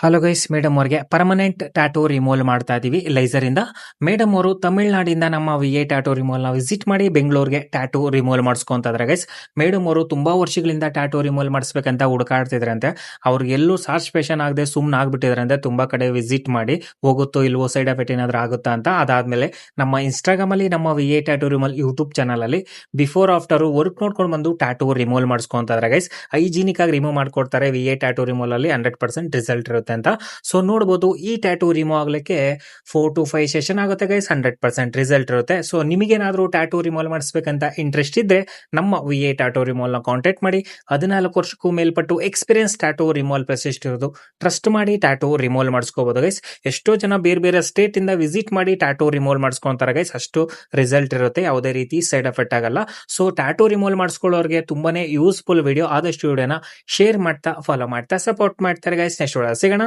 Hello guys, madam ಅವ್ರಿಗೆ permanent tattoo remove ಮಾಡ್ತಾ ಇದೀವಿ ಲೇಸರ್ ಇಂದ. ಮೇಡಮ್ ಅವರು ತಮಿಳ್ನಾಡಿಂದ ನಮ್ಮ ವಿ ಟ್ಯಾಟೂ ರಿಮೂವ್ ನ ವಿಸಿಟ್ ಮಾಡಿ ಬೆಂಗಳೂರಿಗೆ ಟ್ಯಾಟೂ ರಿಮೂವ್ ಮಾಡಿಸ್ಕೊಂತ ಇದಾರೆ ಗೈಸ್. ಮೇಡಮ್ ಅವರು ತುಂಬಾ ವರ್ಷಗಳಿಂದ ಟ್ಯಾಟೂ ರಿಮೂವ್ ಮಾಡಿಸ್ಬೇಕಂತ ಹುಡುಕಾಡ್ತಿದ್ರಂತೆ. ಅವ್ರಿಗೆ ಎಲ್ಲೂ ಸಾಟಿಸ್ಫ್ಯಾಕ್ಷನ್ ಆಗದೆ ಸುಮ್ಮನೆ ಆಗ್ಬಿಟ್ಟಿದ್ರಂತೆ. ತುಂಬಾ ಕಡೆ ವಿಸಿಟ್ ಮಾಡಿ ಹೋಗುತ್ತೋ ಇಲ್ವೋ, ಸೈಡ್ ಎಫೆಕ್ಟ್ ಏನಾದ್ರು ಆಗುತ್ತಾ ಅಂತ. ಅದಾದ್ಮೇಲೆ ನಮ್ಮ ಇನ್ಸ್ಟಾಗ್ರಾಮ್ ಅಲ್ಲಿ ನಮ್ಮ V tattoo remove YouTube channel ಅಲ್ಲಿ ಬಿಫೋರ್ ಆಫ್ಟರ್ ವರ್ಕ್ ನೋಡ್ಕೊಂಡು ಬಂದು ಟ್ಯಾಟೂ ರಿಮೂವ್ ಮಾಡಿಸ್ಕೊಂತ ಇದಾರೆ ಗೈಸ್. ಹೈಜಿನಿಕ್ ಆಗಿ ರಿಮೂವ್ ಮಾಡ್ಕೊಡ್ತಾರೆ. ವಿ ಟ್ಯಾಟೂ ರಿಮೂವ್ ಅಲ್ಲಿ 100% ರಿಸಲ್ಟ್ ಇರುತ್ತೆ ಅಂತ. ಸೊ ನೋಡಬಹುದು, ಈ ಟ್ಯಾಟೂ ರಿಮೂವ್ ಆಗ್ಲಿಕ್ಕೆ 4 to 5 ಸೆಷನ್ ಆಗುತ್ತೆ ಗೈಸ್. 100% ರಿಸಲ್ಟ್ ಇರುತ್ತೆ. ಸೊ ನಿಮಗೇನಾದ್ರೂ ಟ್ಯಾಟೂ ರಿಮೂವ್ ಮಾಡಿಸ್ಬೇಕಂತ ಇಂಟ್ರೆಸ್ಟ್ ಇದ್ರೆ ನಮ್ಮ ವಿ ಟ್ಯಾಟೂ ರಿಮೂವ್ ನ ಕಾಂಟ್ಯಾಕ್ಟ್ ಮಾಡಿ. 14 ವರ್ಷಕ್ಕೂ ಮೇಲ್ಪಟ್ಟು ಎಕ್ಸ್ಪೀರಿಯನ್ಸ್ ಟ್ಯಾಟೂ ರಿಮೂವ್ ಸ್ಪೆಷಲಿಸ್ಟ್ ಇರೋದು. ಟ್ರಸ್ಟ್ ಮಾಡಿ ಟ್ಯಾಟೂ ರಿಮೂವ್ ಮಾಡಿಸ್ಕೋಬಹುದು ಗೈಸ್. ಎಷ್ಟೋ ಜನ ಬೇರೆ ಬೇರೆ ಸ್ಟೇಟ್ ಇಂದ ವಿಸಿಟ್ ಮಾಡಿ ಟ್ಯಾಟೂ ರಿಮೂವ್ ಮಾಡಿಸ್ಕೊಂತಾರೆ ಗೈಸ್. ಅಷ್ಟು ರಿಸಲ್ಟ್ ಇರುತ್ತೆ, ಯಾವುದೇ ರೀತಿ ಸೈಡ್ ಎಫೆಕ್ಟ್ ಆಗಲ್ಲ. ಸೊ ಟ್ಯಾಟೂ ರಿಮೂವ್ ಮಾಡಿಸ್ಕೊಳ್ಳೋರಿಗೆ ತುಂಬಾನೇ ಯೂಸ್ಫುಲ್ ವಿಡಿಯೋ. ಆದಷ್ಟು ವಿಡಿಯೋನ ಶೇರ್ ಮಾಡ್ತಾ ಫಾಲೋ ಮಾಡ್ತಾ ಸಪೋರ್ಟ್ ಮಾಡ್ತಾರೆ ಗೈಸ್. ನೆಕ್ಸ್ಟ್ ವಿಡಿಯೋ ಸಿಗೋಣ.